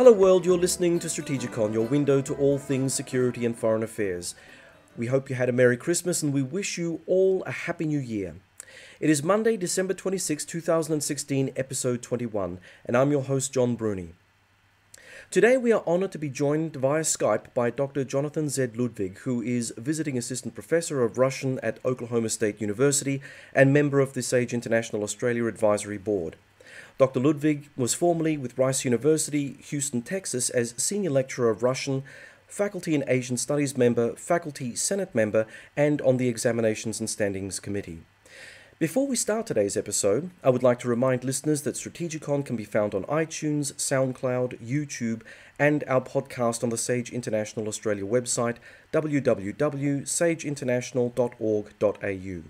Hello world, you're listening to Strategicon, your window to all things security and foreign affairs. We hope you had a Merry Christmas and we wish you all a Happy New Year. It is Monday, December 26, 2016, episode 21, and I'm your host, John Bruni. Today we are honored to be joined via Skype by Dr. Jonathan Z. Ludwig, who is visiting assistant professor of Russian at Oklahoma State University and member of the SAGE International Australia Advisory Board. Dr. Ludwig was formerly with Rice University, Houston, Texas, as Senior Lecturer of Russian, Faculty and Asian Studies member, Faculty Senate member, and on the Examinations and Standings Committee. Before we start today's episode, I would like to remind listeners that Strategicon can be found on iTunes, SoundCloud, YouTube, and our podcast on the SAGE International Australia website, www.sageinternational.org.au.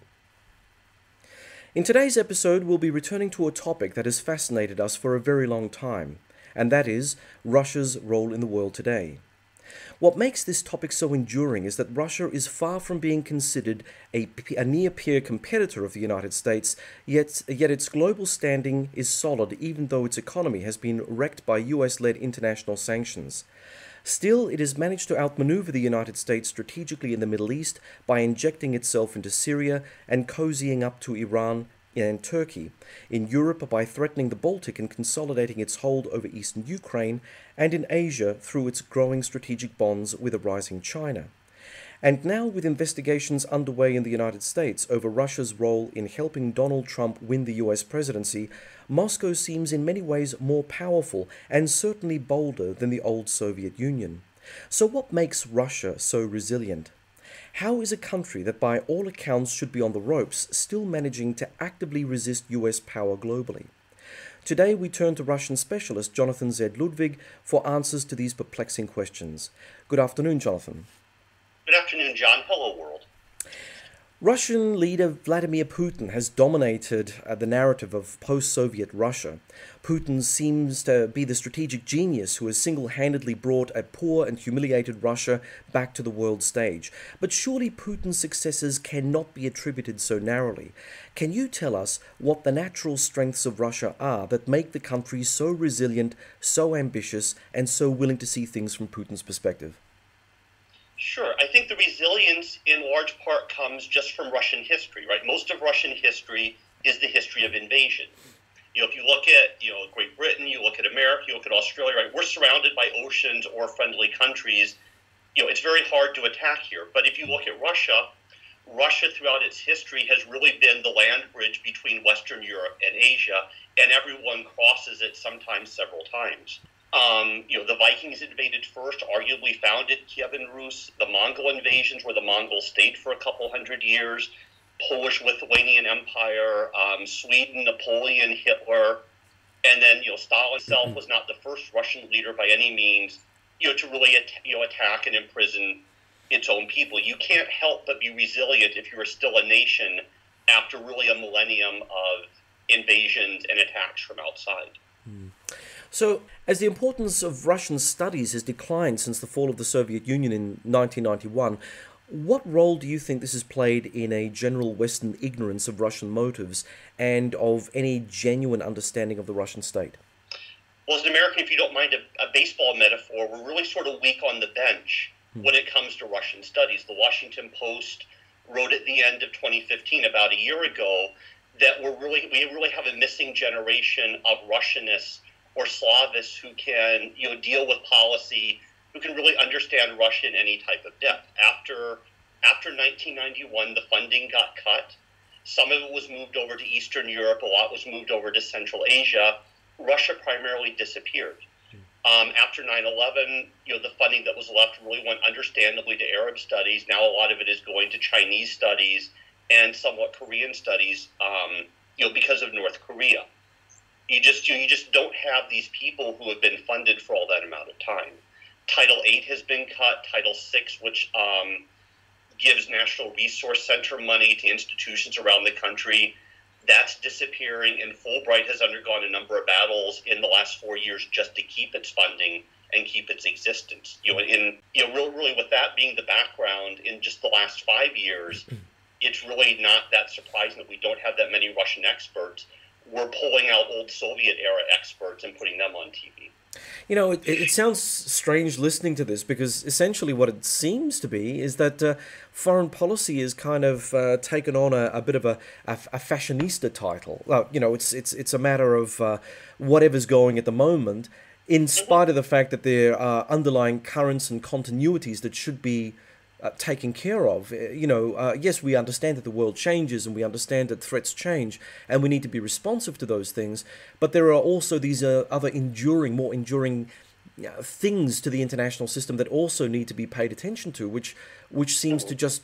In today's episode, we'll be returning to a topic that has fascinated us for a very long time, and that is Russia's role in the world today. What makes this topic so enduring is that Russia is far from being considered a near-peer competitor of the United States, yet its global standing is solid even though its economy has been wrecked by US-led international sanctions. Still, it has managed to outmaneuver the United States strategically in the Middle East by injecting itself into Syria and cozying up to Iran and Turkey, in Europe by threatening the Baltic and consolidating its hold over eastern Ukraine, and in Asia through its growing strategic bonds with a rising China. And now, with investigations underway in the United States over Russia's role in helping Donald Trump win the US presidency, Moscow seems in many ways more powerful and certainly bolder than the old Soviet Union. So what makes Russia so resilient? How is a country that by all accounts should be on the ropes still managing to actively resist US power globally? Today we turn to Russian specialist Jonathan Z. Ludwig for answers to these perplexing questions. Good afternoon, Jonathan. Good afternoon, John. Hello, world. Russian leader Vladimir Putin has dominated the narrative of post-Soviet Russia. Putin seems to be the strategic genius who has single-handedly brought a poor and humiliated Russia back to the world stage. But surely Putin's successes cannot be attributed so narrowly. Can you tell us what the natural strengths of Russia are that make the country so resilient, so ambitious, and so willing to see things from Putin's perspective? Sure. I think the resilience in large part comes just from Russian history, right? Most of Russian history is the history of invasion. If you look at, Great Britain, you look at America, you look at Australia, right? We're surrounded by oceans or friendly countries. It's very hard to attack here. But if you look at Russia, Russia throughout its history has really been the land bridge between Western Europe and Asia, and everyone crosses it sometimes several times. The Vikings invaded first, arguably founded Kievan Rus. The Mongol invasions where the Mongols stayed for a couple hundred years. Polish-Lithuanian Empire, Sweden, Napoleon, Hitler, and then Stalin himself was not the first Russian leader by any means, to really attack and imprison its own people. You can't help but be resilient if you're still a nation after really a millennium of invasions and attacks from outside. So, as the importance of Russian studies has declined since the fall of the Soviet Union in 1991, what role do you think this has played in a general Western ignorance of Russian motives and of any genuine understanding of the Russian state? Well, as an American, if you don't mind a baseball metaphor, we're really sort of weak on the bench when it comes to Russian studies. The Washington Post wrote at the end of 2015, about a year ago, that we really have a missing generation of Russianists or Slavists who can deal with policy, who can really understand Russia in any type of depth. After 1991, the funding got cut. Some of it was moved over to Eastern Europe. A lot was moved over to Central Asia. Russia primarily disappeared. After 9/11, the funding that was left really went understandably to Arab studies. Now a lot of it is going to Chinese studies and somewhat Korean studies, because of North Korea. You just don't have these people who have been funded for all that amount of time. Title VIII has been cut. Title VI, which gives National Resource Center money to institutions around the country, that's disappearing. And Fulbright has undergone a number of battles in the last 4 years just to keep its funding and keep its existence. Really with that being the background, in just the last 5 years, it's really not that surprising that we don't have that many Russian experts. We're pulling out old Soviet-era experts and putting them on TV. You know, it sounds strange listening to this because essentially what it seems to be is that foreign policy is kind of taken on a bit of a fashionista title. Well, you know, it's a matter of whatever's going at the moment, in spite of the fact that there are underlying currents and continuities that should be taken care of. Yes, we understand that the world changes and we understand that threats change and we need to be responsive to those things. But there are also these other more enduring things to the international system that also need to be paid attention to, which seems to just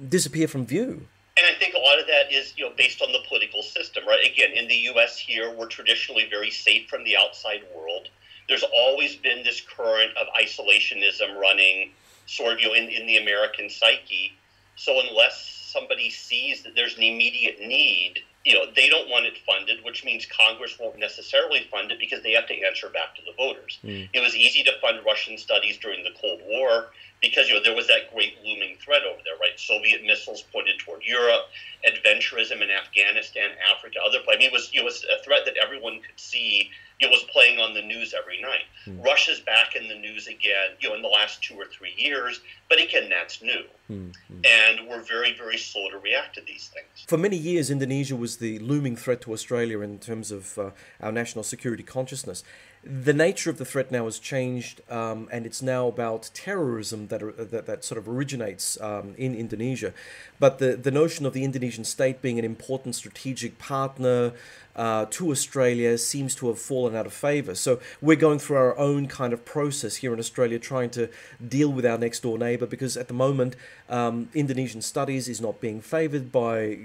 disappear from view. And I think a lot of that is, based on the political system, right? Again, in the U.S. here, we're traditionally very safe from the outside world. There's always been this current of isolationism running sort of, in the American psyche. So unless somebody sees that there's an immediate need, they don't want it funded, which means Congress won't necessarily fund it because they have to answer back to the voters. It was easy to fund Russian studies during the Cold War because, there was that great looming threat over there, right? Soviet missiles pointed toward Europe, adventurism in Afghanistan, Africa, other places. I mean, it was a threat that everyone could see. It was playing on the news every night. Russia's back in the news again, in the last 2 or 3 years. But again, that's new. And we're very, very slow to react to these things. For many years, Indonesia was the looming threat to Australia in terms of our national security consciousness. The nature of the threat now has changed, and it's now about terrorism that sort of originates in Indonesia. But the notion of the Indonesian state being an important strategic partner to Australia seems to have fallen out of favour. So we're going through our own kind of process here in Australia, trying to deal with our next door neighbour, because at the moment Indonesian studies is not being favoured by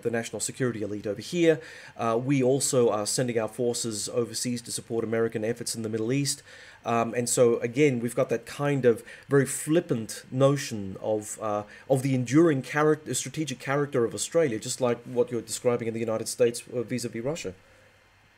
the national security elite over here. We also are sending our forces overseas to support American efforts in the Middle East. And so again, we've got that kind of very flippant notion of the enduring strategic character of Australia, just like what you're describing in the United States vis-a-vis Russia.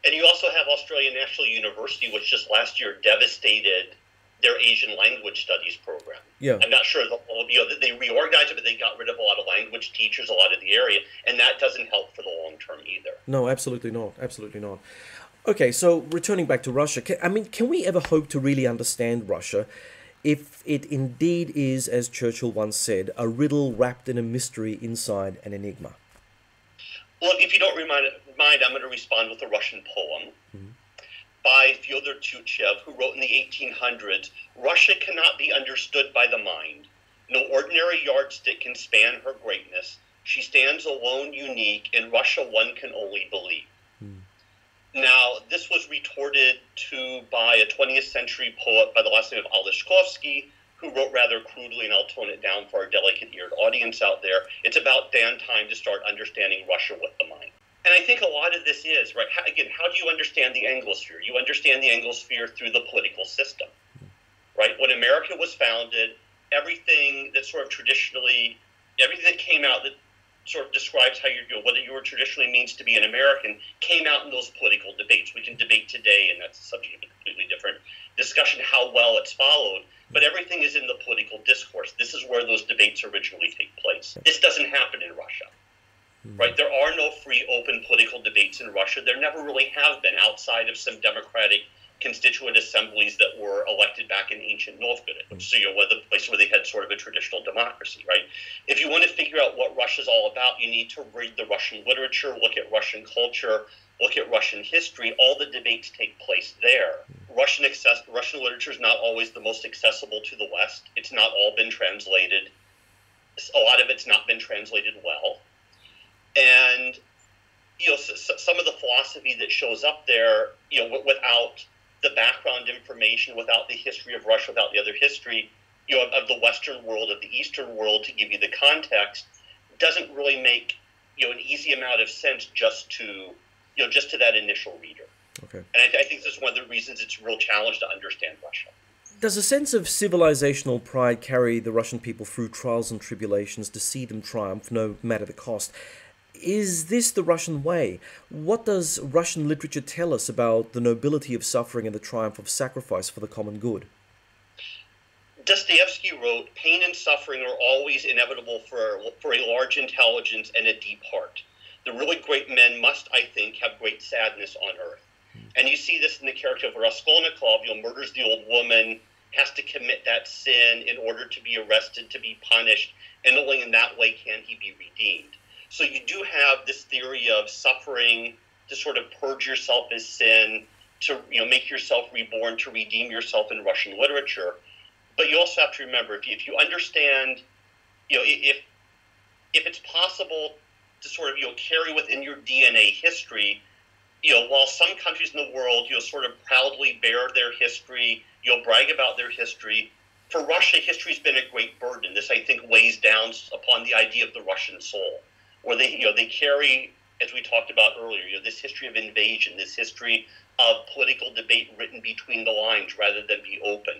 And you also have Australian National University, which just last year devastated their Asian language studies program. Yeah. I'm not sure that they reorganized it, but they got rid of a lot of language teachers, a lot of the area, and that doesn't help for the long term either. No, absolutely not. Absolutely not. Okay, so returning back to Russia, can we ever hope to really understand Russia if it indeed is, as Churchill once said, a riddle wrapped in a mystery inside an enigma? Well, if you don't mind, I'm going to respond with a Russian poem by Fyodor Tyutchev, who wrote in the 1800s, "Russia cannot be understood by the mind. No ordinary yardstick can span her greatness. She stands alone, unique. In Russia, one can only believe." Now, this was retorted to by a 20th century poet by the last name of Oleshkovsky, who wrote rather crudely, and I'll tone it down for our delicate-eared audience out there. It's about damn time to start understanding Russia with the mind. And I think a lot of this is, right, how do you understand the Anglosphere? You understand the Anglosphere through the political system, right? When America was founded, everything that came out that sort of describes how what you were traditionally means to be an American came out in those political debates. We can debate today, and that's the subject of a completely different discussion, how well it's followed, but everything is in the political discourse. This is where those debates originally take place. This doesn't happen in Russia, right? There are no free, open political debates in Russia. There never really have been, outside of some democratic constituent assemblies that were elected back in ancient Novgorod, which is the place where they had sort of a traditional democracy, right? If you want to figure out what Russia's all about, you need to read the Russian literature, look at Russian culture, look at Russian history. All the debates take place there. Russian literature is not always the most accessible to the West. It's not all been translated. A lot of it's not been translated well. And, some of the philosophy that shows up there, without the background information, without the history of Russia, without the other history, of the Western world, of the Eastern world, to give you the context, doesn't really make, an easy amount of sense just to that initial reader. Okay. And I think this is one of the reasons it's a real challenge to understand Russia. Does a sense of civilizational pride carry the Russian people through trials and tribulations to see them triumph, no matter the cost? Is this the Russian way? What does Russian literature tell us about the nobility of suffering and the triumph of sacrifice for the common good? Dostoevsky wrote, "Pain and suffering are always inevitable for a large intelligence and a deep heart. The really great men must, I think, have great sadness on earth." And you see this in the character of Raskolnikov, murders the old woman, has to commit that sin in order to be arrested, to be punished, and only in that way can he be redeemed. So you do have this theory of suffering to sort of purge yourself as sin, to make yourself reborn, to redeem yourself in Russian literature. But you also have to remember, if you understand, if it's possible to sort of carry within your DNA history, while some countries in the world sort of proudly bear their history, brag about their history, for Russia, history's been a great burden. This, I think, weighs down upon the idea of the Russian soul, where they carry, as we talked about earlier, this history of invasion, this history of political debate written between the lines rather than be open,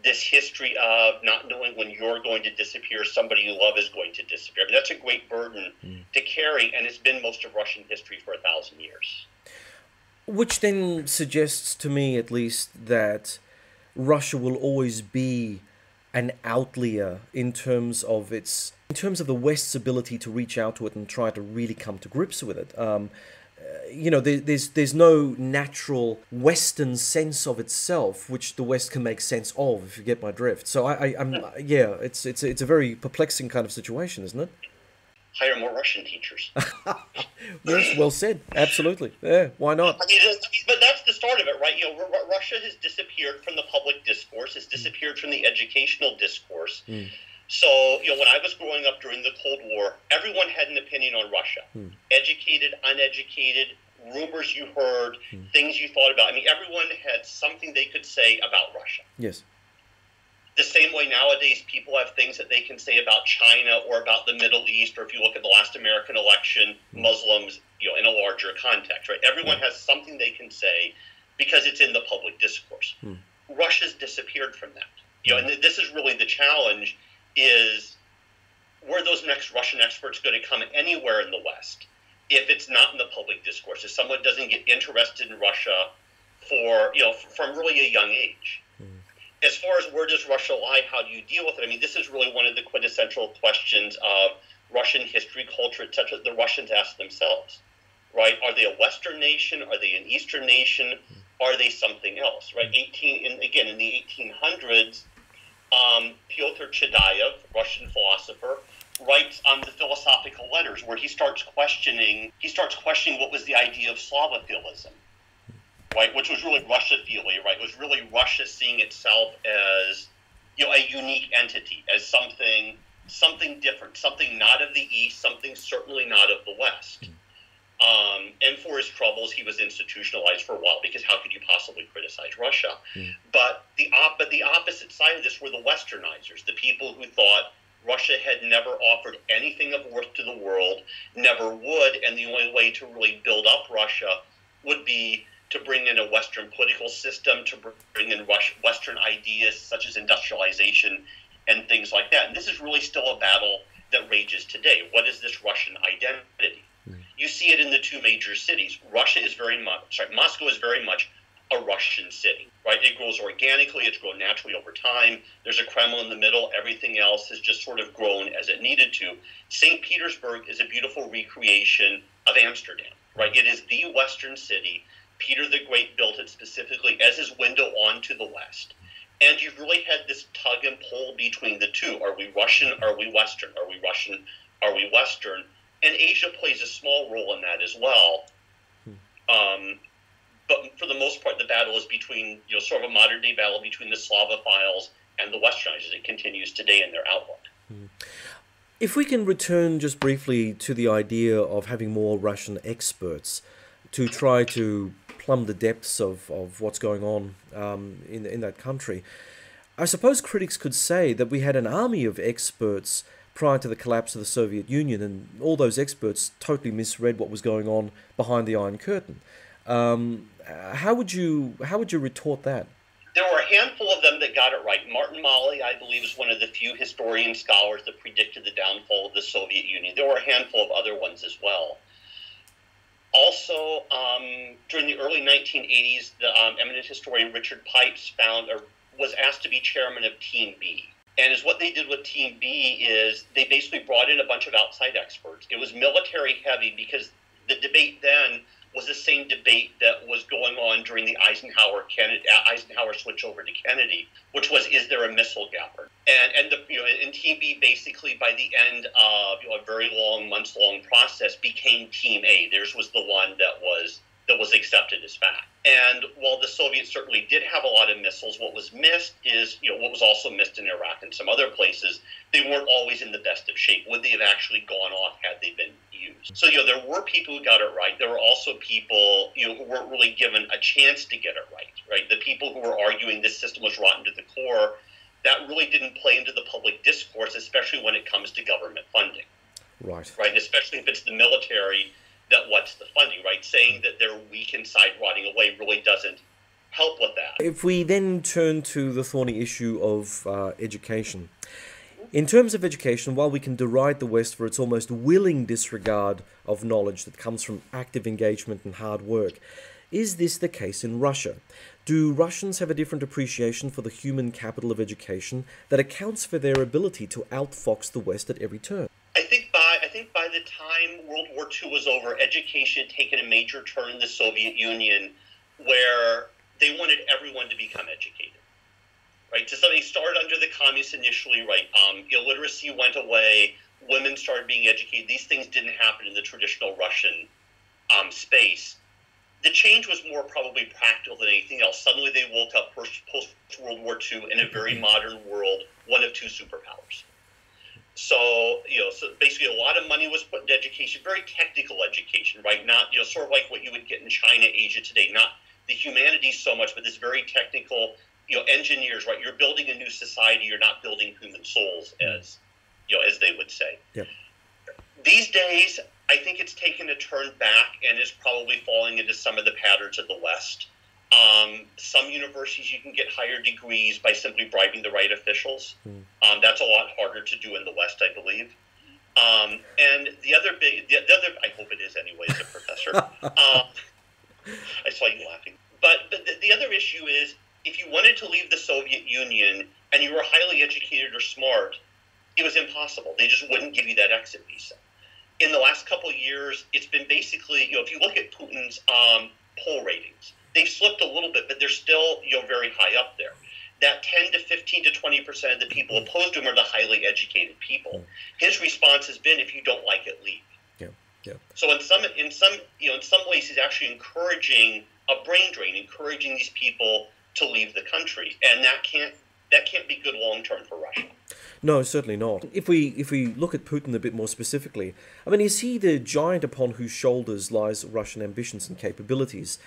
this history of not knowing when you're going to disappear, somebody you love is going to disappear. I mean, that's a great burden to carry, and it's been most of Russian history for 1,000 years. Which then suggests to me, at least, that Russia will always be an outlier in terms of the West's ability to reach out to it and try to really come to grips with it. There's no natural Western sense of itself which the West can make sense of, if you get my drift. So it's a very perplexing kind of situation, isn't it? Hire more Russian teachers. Yes, well said. Absolutely. Yeah, why not? But that's the start of it, right? Russia has disappeared from the public discourse, has disappeared from the educational discourse. So, when I was growing up during the Cold War, everyone had an opinion on Russia. Educated, uneducated, rumors you heard, things you thought about. I mean, everyone had something they could say about Russia. Yes. The same way nowadays people have things that they can say about China or about the Middle East, or if you look at the last American election, Muslims, in a larger context, right? Everyone has something they can say because it's in the public discourse. Russia's disappeared from that. And this is really the challenge, is were those next Russian experts going to come anywhere in the West if it's not in the public discourse, if someone doesn't get interested in Russia from really a young age? As far as where does Russia lie, how do you deal with it? I mean, this is really one of the quintessential questions of Russian history, culture, etc. The Russians ask themselves, right? Are they a Western nation? Are they an Eastern nation? Are they something else, right? In the 1800s, Pyotr Chadaev, Russian philosopher, writes on the philosophical letters where he starts questioning what was the idea of Slavophilism, right, which was really Russophilia, right? It was really Russia seeing itself as, a unique entity, as something different, something not of the East, something certainly not of the West. And for his troubles, he was institutionalized for a while, because how could you possibly criticize Russia? But the opposite side of this were the Westernizers, the people who thought Russia had never offered anything of worth to the world, never would, and the only way to really build up Russia would be to bring in a Western political system, to bring in Western ideas such as industrialization and things like that. And this is really still a battle that rages today. What is this Russian identity? You see it in the two major cities. Moscow is very much a Russian city, right? It grows organically, it's grown naturally over time. There's a Kremlin in the middle. Everything else has just sort of grown as it needed to. St. Petersburg is a beautiful recreation of Amsterdam, right? It is the Western city. Peter the Great built it specifically as his window onto the West. And you've really had this tug and pull between the two. Are we Russian? Are we Western? Are we Russian? Are we Western? And Asia plays a small role in that as well. But for the most part, the battle is between, sort of a modern-day battle between the Slavophiles and the Westernizers. It continues today in their outlook. If we can return just briefly to the idea of having more Russian experts to try to plumb the depths of what's going on in that country, I suppose critics could say that we had an army of experts prior to the collapse of the Soviet Union, and all those experts totally misread what was going on behind the Iron Curtain. How would you retort that? There were a handful of them that got it right. Martin Malley, I believe, is one of the few historian scholars that predicted the downfall of the Soviet Union. There were a handful of other ones as well. Also, during the early 1980s, the eminent historian Richard Pipes was asked to be chairman of Team B. And what they did with Team B is they basically brought in a bunch of outside experts. It was military heavy because the debate then was the same debate that was going on during the Eisenhower switch over to Kennedy, which was, is there a missile gap? And Team B basically by the end of a very long, months-long process became Team A. Theirs was the one that was accepted as fact. And while the Soviets certainly did have a lot of missiles, what was missed is, what was also missed in Iraq and some other places, they weren't always in the best of shape. Would they have actually gone off had they been used? So, there were people who got it right. There were also people, who weren't really given a chance to get it right? The people who were arguing this system was rotten to the core, that really didn't play into the public discourse, especially when it comes to government funding. Right. Right, especially if it's the military that what's the funding, right? Saying that they're weak inside rotting away really doesn't help with that. If we then turn to the thorny issue of education. In terms of education, while we can deride the West for its almost willing disregard of knowledge that comes from active engagement and hard work, is this the case in Russia? Do Russians have a different appreciation for the human capital of education that accounts for their ability to outfox the West at every turn? I think by the time World War II was over, education had taken a major turn in the Soviet Union where they wanted everyone to become educated. Right? So they started under the communists initially, right? Illiteracy went away, women started being educated. These things didn't happen in the traditional Russian space. The change was more probably practical than anything else. Suddenly they woke up post-World War II in a very modern world, one of two superpowers. So, so basically a lot of money was put into education, very technical education, right? Not, sort of like what you would get in China, Asia today, not the humanities so much, but this very technical, engineers, right? You're building a new society. You're not building human souls as they would say. Yep. These days, I think it's taken a turn back and is probably falling into some of the patterns of the West. Some universities you can get higher degrees by simply bribing the right officials. That's a lot harder to do in the West, I believe. And the other, I hope it is anyway, as a professor. I saw you laughing. But the other issue is, if you wanted to leave the Soviet Union and you were highly educated or smart, it was impossible. They just wouldn't give you that exit visa. In the last couple of years, it's been basically, if you look at Putin's poll ratings, they've slipped a little bit, but they're still, very high up there. That 10 to 15 to 20% of the people opposed to him are the highly educated people. His response has been, if you don't like it, leave. Yeah. So in some ways, he's actually encouraging a brain drain, encouraging these people to leave the country, and that can't be good long term for Russia. No, certainly not. If we look at Putin a bit more specifically, I mean, is he the giant upon whose shoulders lies Russian ambitions and capabilities?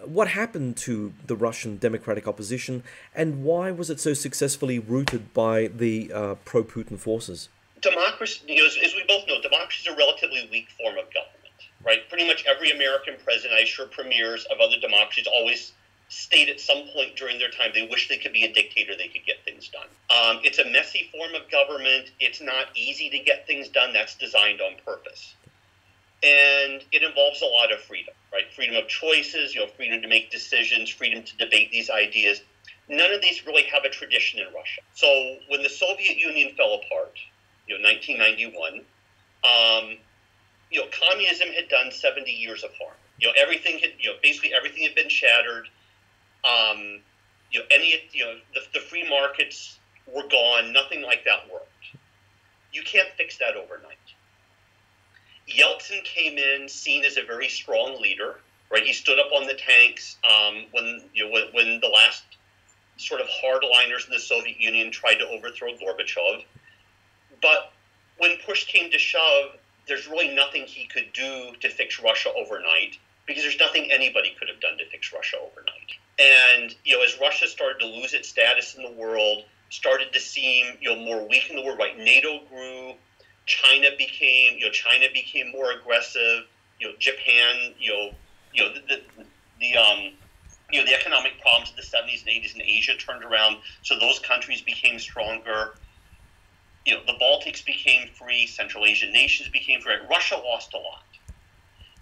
What happened to the Russian democratic opposition, and why was it so successfully rooted by the pro-Putin forces? Democracy, as we both know, democracy is a relatively weak form of government, right? Pretty much every American president, I'm sure premiers of other democracies, always state at some point during their time they wish they could be a dictator, they could get things done. It's a messy form of government. It's not easy to get things done. That's designed on purpose. And it involves a lot of freedom, right? Freedom of choices, freedom to make decisions, freedom to debate these ideas. None of these really have a tradition in Russia. So when the Soviet Union fell apart, 1991, communism had done 70 years of harm. Everything had, basically everything had been shattered. The free markets were gone. Nothing like that worked. You can't fix that overnight. Yeltsin came in seen as a very strong leader, right? He stood up on the tanks when the last sort of hardliners in the Soviet Union tried to overthrow Gorbachev. But when push came to shove, there's really nothing he could do to fix Russia overnight, because there's nothing anybody could have done to fix Russia overnight. And, as Russia started to lose its status in the world, started to seem, more weak in the world, right? NATO grew, China became more aggressive, Japan, the economic problems of the 70s and 80s in Asia turned around, so those countries became stronger. The Baltics became free, Central Asian nations became free. Russia lost a lot.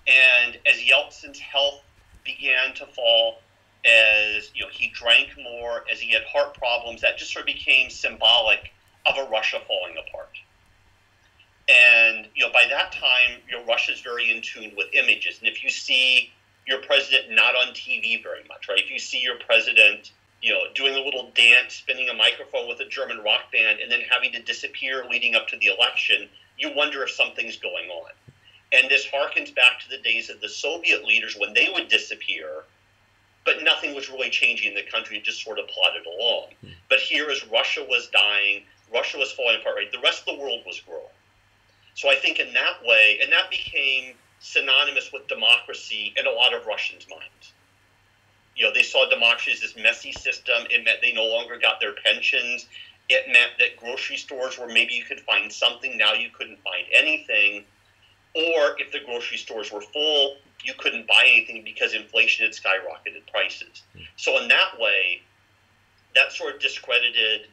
And as Yeltsin's health began to fall, as he drank more, as he had heart problems, that just sort of became symbolic of a Russia falling apart. And by that time, Russia's very in tune with images. And if you see your president not on TV very much, right? If you see your president, doing a little dance, spinning a microphone with a German rock band, and then having to disappear leading up to the election, you wonder if something's going on. And this harkens back to the days of the Soviet leaders when they would disappear, but nothing was really changing in the country. It just sort of plodded along. But here, as Russia was dying, Russia was falling apart, right? The rest of the world was growing. So I think in that way, and that became synonymous with democracy in a lot of Russians' minds. They saw democracy as this messy system. It meant they no longer got their pensions. It meant that grocery stores where maybe you could find something, now you couldn't find anything. Or if the grocery stores were full, you couldn't buy anything because inflation had skyrocketed prices. So in that way, that sort of discredited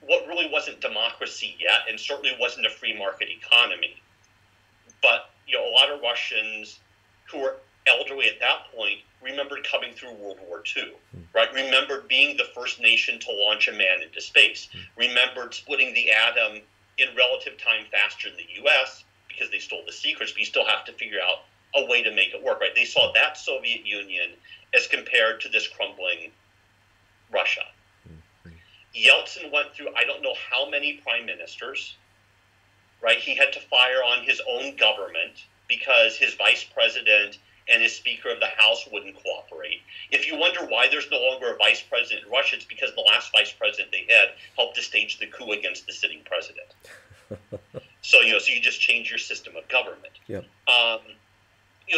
what really wasn't democracy yet, and certainly wasn't a free market economy. But a lot of Russians who were elderly at that point remembered coming through World War II, right? Remembered being the first nation to launch a man into space. Remembered splitting the atom in relative time faster than the U.S. because they stole the secrets, but you still have to figure out a way to make it work, right? They saw that Soviet Union as compared to this crumbling Russia. Yeltsin went through, I don't know how many prime ministers, right? He had to fire on his own government because his vice president and his Speaker of the House wouldn't cooperate. If you wonder why there's no longer a vice president in Russia, it's because the last vice president they had helped to stage the coup against the sitting president. So you just change your system of government. Yeah.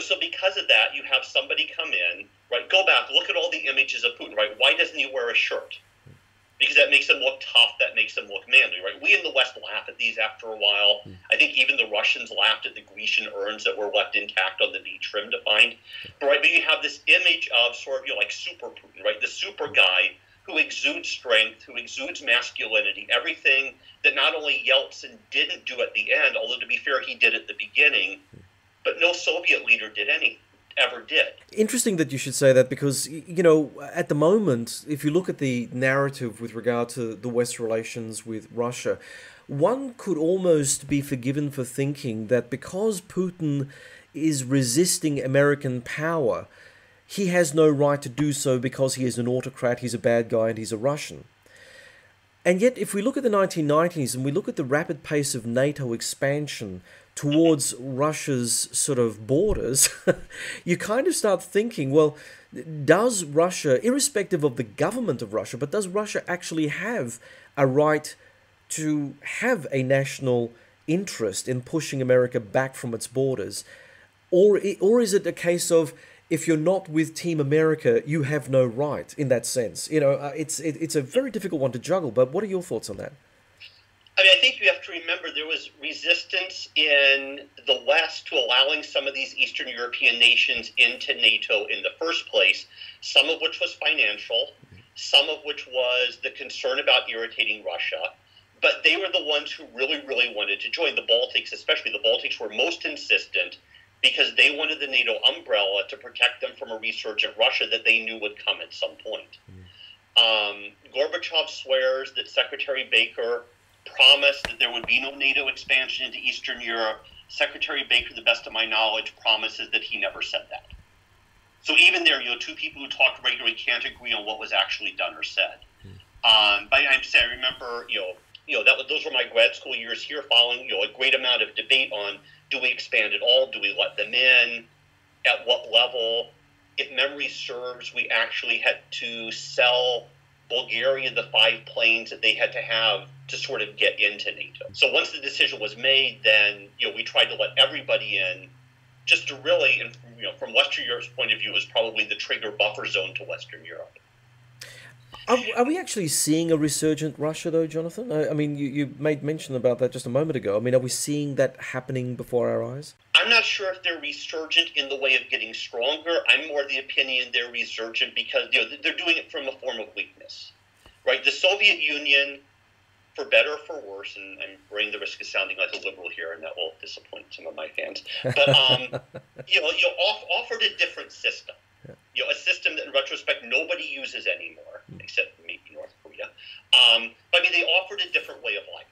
So because of that, you have somebody come in, right? Go back, look at all the images of Putin, right? Why doesn't he wear a shirt? Because that makes him look tough, that makes him look manly, right? We in the West laugh at these after a while. I think even the Russians laughed at the Grecian urns that were left intact on the beach for him to find. But you have this image of sort of, like super Putin, right? The super guy who exudes strength, who exudes masculinity, everything that not only Yeltsin didn't do at the end, although to be fair, he did at the beginning, but no Soviet leader ever did. Interesting that you should say that because, at the moment, if you look at the narrative with regard to the West's relations with Russia, one could almost be forgiven for thinking that because Putin is resisting American power, he has no right to do so because he is an autocrat, he's a bad guy, and he's a Russian. And yet, if we look at the 1990s and we look at the rapid pace of NATO expansion towards Russia's sort of borders, you kind of start thinking, well, does Russia, irrespective of the government of Russia, but does Russia actually have a right to have a national interest in pushing America back from its borders? Or is it a case of, if you're not with Team America, you have no right in that sense? It's a very difficult one to juggle, but what are your thoughts on that? I think you have to remember there was resistance in the West to allowing some of these Eastern European nations into NATO in the first place, some of which was financial, some of which was the concern about irritating Russia. But they were the ones who really, really wanted to join. The Baltics, especially the Baltics, were most insistent because they wanted the NATO umbrella to protect them from a resurgent Russia that they knew would come at some point. Gorbachev swears that Secretary Baker promised that there would be no NATO expansion into Eastern Europe. Secretary Baker, to the best of my knowledge, promises that he never said that. So even there, two people who talk regularly can't agree on what was actually done or said. But I'm saying, I remember, those were my grad school years here, following, a great amount of debate on, do we expand at all? Do we let them in? At what level? If memory serves, we actually had to sell Bulgaria the 5 planes that they had to have to sort of get into NATO. So once the decision was made, then we tried to let everybody in, just to really, and from Western Europe's point of view, is probably the trigger buffer zone to Western Europe. Are we actually seeing a resurgent Russia, though, Jonathan? I mean, you made mention about that just a moment ago. I mean, are we seeing that happening before our eyes? I'm not sure if they're resurgent in the way of getting stronger. I'm more of the opinion they're resurgent because they're doing it from a form of weakness, right? The Soviet Union, for better or for worse, and I'm running the risk of sounding like a liberal here, and that will disappoint some of my fans, but offered a different system. A system that in retrospect nobody uses anymore, except maybe North Korea. They offered a different way of life.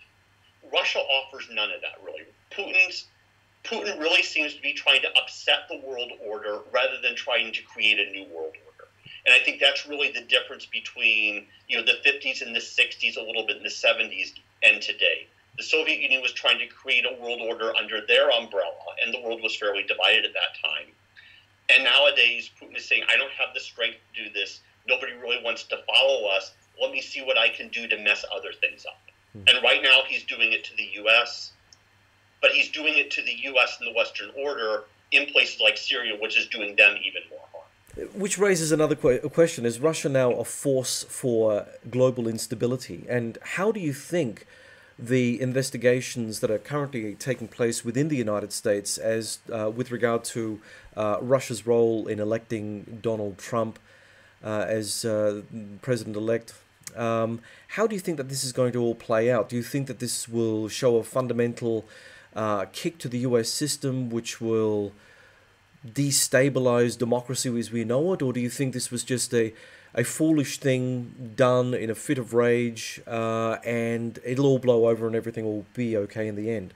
Russia offers none of that, really. Putin's Putin really seems to be trying to upset the world order rather than trying to create a new world order. And I think that's really the difference between, the 50s and the 60s, a little bit in the 70s, and today. The Soviet Union was trying to create a world order under their umbrella, and the world was fairly divided at that time. And nowadays, Putin is saying, I don't have the strength to do this. Nobody really wants to follow us. Let me see what I can do to mess other things up. And right now, he's doing it to the U.S., but he's doing it to the U.S. and the Western order in places like Syria, which is doing them even more harm. Which raises another question. Is Russia now a force for global instability? And how do you think the investigations that are currently taking place within the United States as with regard to Russia's role in electing Donald Trump as president-elect, how do you think that this is going to all play out? Do you think that this will show a fundamental kick to the US system, which will destabilize democracy as we know it? Or do you think this was just a foolish thing done in a fit of rage and it'll all blow over and everything will be okay in the end?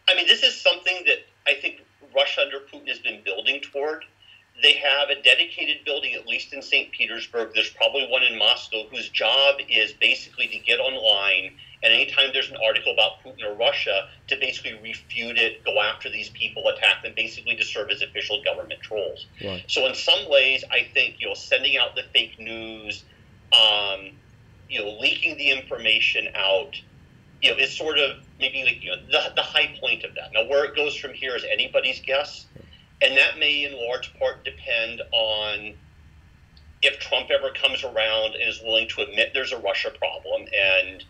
I mean, this is something that I think Russia under Putin has been building toward. They have a dedicated building, at least in St. Petersburg. There's probably one in Moscow, whose job is basically to get online, and anytime there's an article about Putin or Russia, to basically refute it, go after these people, attack them, basically to serve as official government trolls. Right. So in some ways, I think, sending out the fake news, leaking the information out, is sort of maybe like, the high point of that. Now, where it goes from here is anybody's guess. And that may, in large part, depend on if Trump ever comes around and is willing to admit there's a Russia problem, and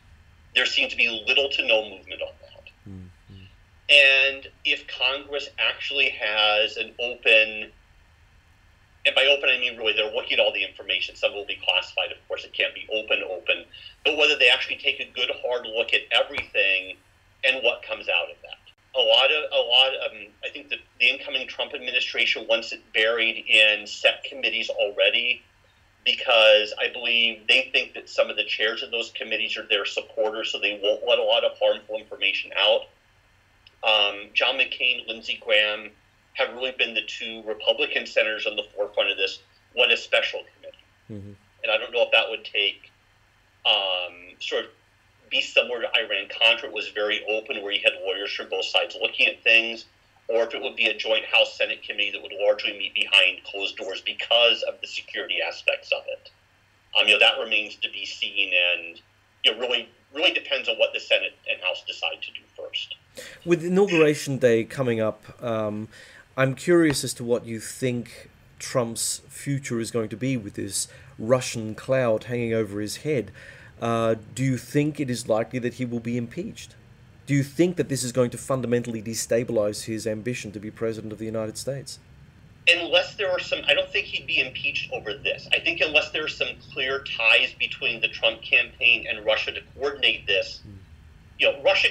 there seems to be little to no movement on that. Mm-hmm. And if Congress actually has an open, and by open I mean really they're looking at all the information, some will be classified, of course, it can't be open, but whether they actually take a good hard look at everything and what comes out of that. I think that the incoming Trump administration wants it buried in set committees already, because I believe they think that some of the chairs of those committees are their supporters, so they won't let a lot of harmful information out. John McCain, Lindsey Graham have really been the two Republican senators on the forefront of this. What a special committee. Mm-hmm. And I don't know if that would take sort of be similar to Iran-Contra. It was very open, where you had lawyers from both sides looking at things, or if it would be a joint House-Senate committee that would largely meet behind closed doors because of the security aspects of it. That remains to be seen, and it really depends on what the Senate and House decide to do first. With Inauguration Day coming up, I'm curious as to what you think Trump's future is going to be with this Russian cloud hanging over his head. Do you think it is likely that he will be impeached? Do you think that this is going to fundamentally destabilize his ambition to be president of the United States? Unless there are I don't think he'd be impeached over this. I think unless there are some clear ties between the Trump campaign and Russia to coordinate this, Russia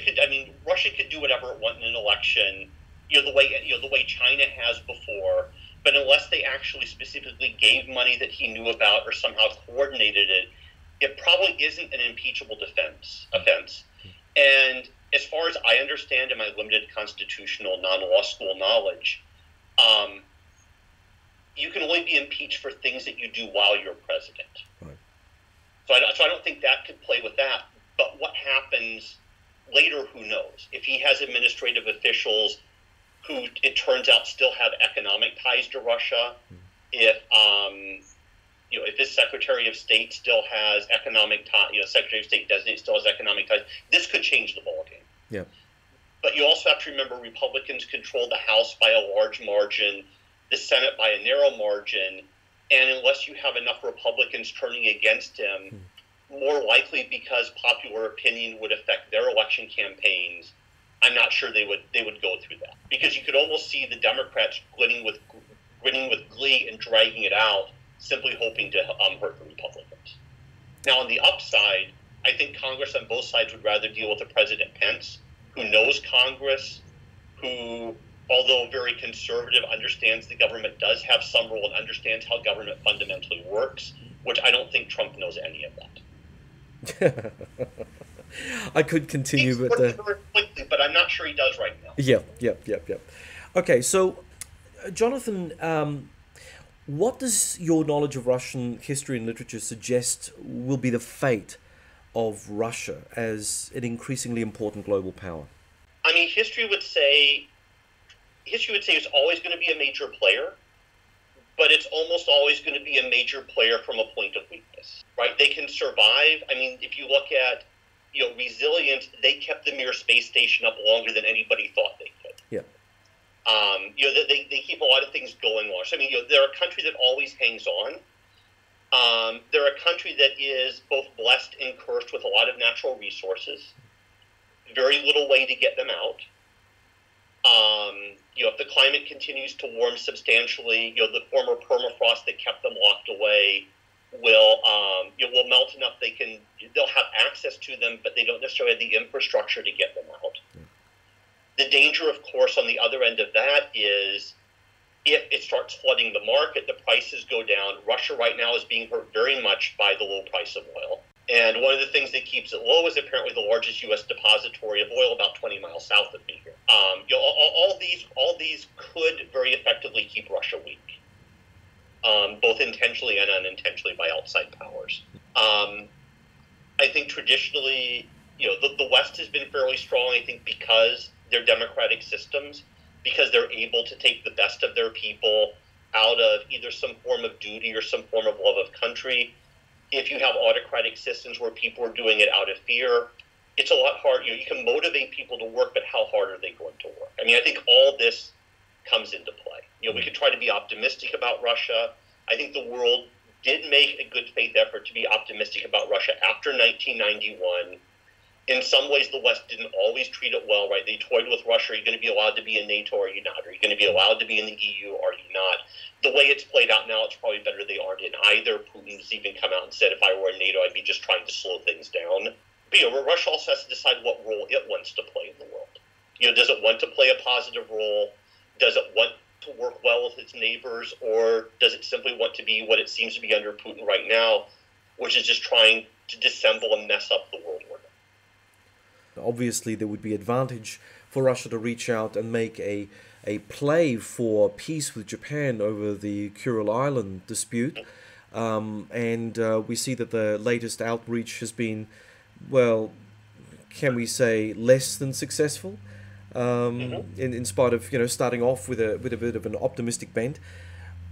could do whatever it wants in an election, the way China has before. But unless they actually specifically gave money that he knew about or somehow coordinated it, it probably isn't an impeachable offense. And as far as I understand in my limited constitutional non-law school knowledge, you can only be impeached for things that you do while you're president. Right. So I don't think that could play with that. But what happens later, who knows? If he has administrative officials who, it turns out, still have economic ties to Russia, if his Secretary of State still has economic ties, Secretary of State designate still has economic ties, this could change the ballgame. Yeah. But you also have to remember, Republicans control the House by a large margin, the Senate by a narrow margin, and unless you have enough Republicans turning against him, more likely because popular opinion would affect their election campaigns, I'm not sure they would go through that. Because you could almost see the Democrats grinning with glee and dragging it out, simply hoping to hurt the Republicans. Now, on the upside, I think Congress on both sides would rather deal with a President Pence, who knows Congress, who, although very conservative, understands the government does have some role and understands how government fundamentally works, which I don't think Trump knows any of that. I could continue, but very quickly, but I'm not sure he does right now. Yep. Okay, so Jonathan, what does your knowledge of Russian history and literature suggest will be the fate of Russia as an increasingly important global power? I mean, history would say it's always going to be a major player, but it's almost always going to be a major player from a point of weakness, right? They can survive. I mean, if you look at, resilience, they kept the Mir space station up longer than anybody thought they could. Yeah. They keep a lot of things going on. So, I mean, they're a country that always hangs on. They're a country that is both blessed and cursed with a lot of natural resources. Very little way to get them out. If the climate continues to warm substantially, the former permafrost that kept them locked away will melt enough they'll have access to them, but they don't necessarily have the infrastructure to get them out. The danger, of course, on the other end of that is if it starts flooding the market, the prices go down. Russia right now is being hurt very much by the low price of oil. And one of the things that keeps it low is apparently the largest U.S. depository of oil about 20 miles south of me here. All these could very effectively keep Russia weak, both intentionally and unintentionally by outside powers. I think traditionally, the West has been fairly strong, I think, because they're democratic systems, because they're able to take the best of their people out of either some form of duty or some form of love of country. If you have autocratic systems where people are doing it out of fear, it's a lot harder. You can motivate people to work, but how hard are they going to work? I mean, I think all this comes into play. We could try to be optimistic about Russia. I think the world did make a good faith effort to be optimistic about Russia after 1991. In some ways, the West didn't always treat it well, right? They toyed with Russia. Are you going to be allowed to be in NATO or are you not? Are you going to be allowed to be in the EU or are you not? The way it's played out now, it's probably better they aren't in either. Putin's even come out and said, if I were in NATO, I'd be just trying to slow things down. But, Russia also has to decide what role it wants to play in the world. Does it want to play a positive role? Does it want to work well with its neighbors? Or does it simply want to be what it seems to be under Putin right now, which is just trying to dissemble and mess up the world order? Obviously, there would be advantage for Russia to reach out and make a play for peace with Japan over the Kuril Island dispute. And we see that the latest outreach has been, well, can we say less than successful? In spite of starting off with a bit of an optimistic bent.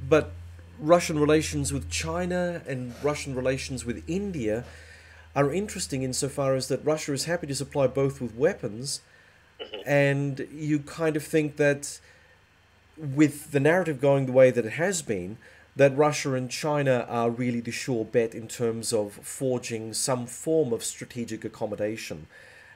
But Russian relations with China and Russian relations with India are interesting insofar as that Russia is happy to supply both with weapons, and you kind of think that with the narrative going the way that it has been, that Russia and China are really the sure bet in terms of forging some form of strategic accommodation.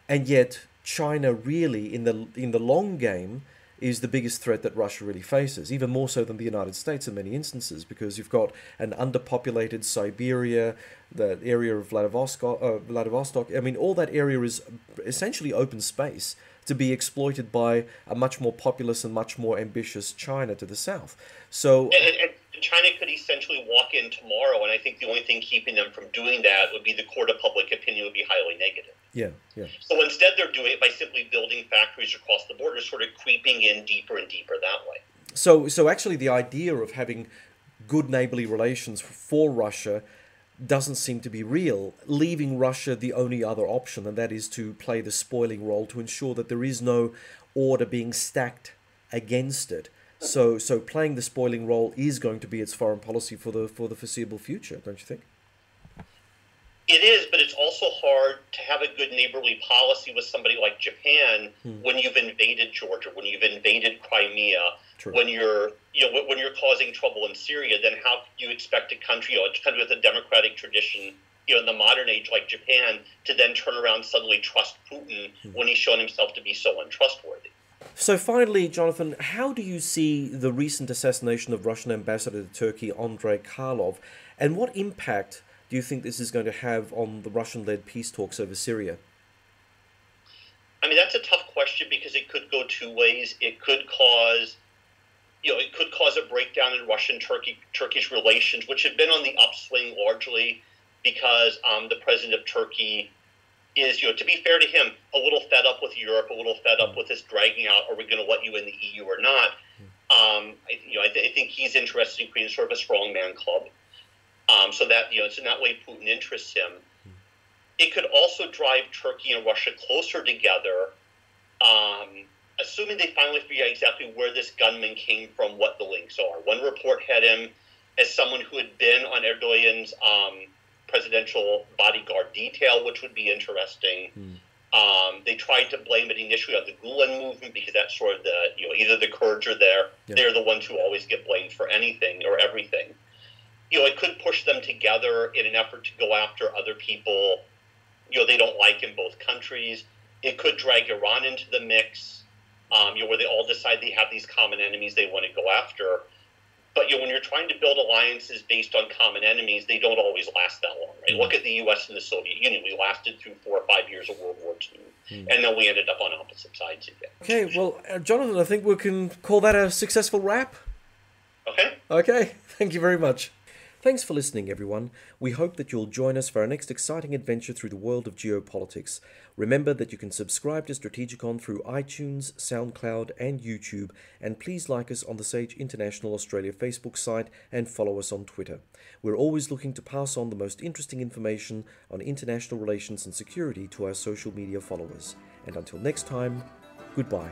And yet China really, in the long game, is the biggest threat that Russia really faces, even more so than the United States in many instances, because you've got an underpopulated Siberia, the area of Vladivostok. I mean, all that area is essentially open space to be exploited by a much more populous and much more ambitious China to the south. So, and China could essentially walk in tomorrow, and I think the only thing keeping them from doing that would be the court of public opinion would be highly negative. Yeah. So instead, they're doing it by simply building factories across the border, sort of creeping in deeper and deeper that way. So actually, the idea of having good neighborly relations for Russia doesn't seem to be real, leaving Russia the only other option, and that is to play the spoiling role to ensure that there is no order being stacked against it. So playing the spoiling role is going to be its foreign policy for the foreseeable future, don't you think? It is, but it's also hard to have a good neighborly policy with somebody like Japan when you've invaded Georgia, when you've invaded Crimea, True. when you're causing trouble in Syria. Then how can you expect a country, kind of with a democratic tradition, in the modern age like Japan, to then turn around and suddenly trust Putin when he's shown himself to be so untrustworthy? So finally, Jonathan, how do you see the recent assassination of Russian ambassador to Turkey, Andrei Karlov, and what impact do you think this is going to have on the Russian-led peace talks over Syria? I mean, that's a tough question because it could go two ways. It could cause, a breakdown in Russian-Turkish relations, which have been on the upswing largely because the president of Turkey is, to be fair to him, a little fed up with Europe, a little fed up with this dragging out, are we going to let you in the EU or not? I think he's interested in creating sort of a strongman club. So that, so in that way Putin interests him. It could also drive Turkey and Russia closer together, assuming they finally figure out exactly where this gunman came from, what the links are. One report had him as someone who had been on Erdogan's presidential bodyguard detail, which would be interesting. They tried to blame it initially on the Gulen movement because that's sort of the, either the Kurds or they're the ones who always get blamed for anything or everything. It could push them together in an effort to go after other people, they don't like in both countries. It could drag Iran into the mix, where they all decide they have these common enemies they want to go after. But when you're trying to build alliances based on common enemies, they don't always last that long, right? Look at the U.S. and the Soviet Union. We lasted through 4 or 5 years of World War II, and then we ended up on opposite sides again. Okay, well, Jonathan, I think we can call that a successful wrap. Okay, thank you very much. Thanks for listening, everyone. We hope that you'll join us for our next exciting adventure through the world of geopolitics. Remember that you can subscribe to Strategicon through iTunes, SoundCloud, and YouTube, and please like us on the Sage International Australia Facebook site and follow us on Twitter. We're always looking to pass on the most interesting information on international relations and security to our social media followers. And until next time, goodbye.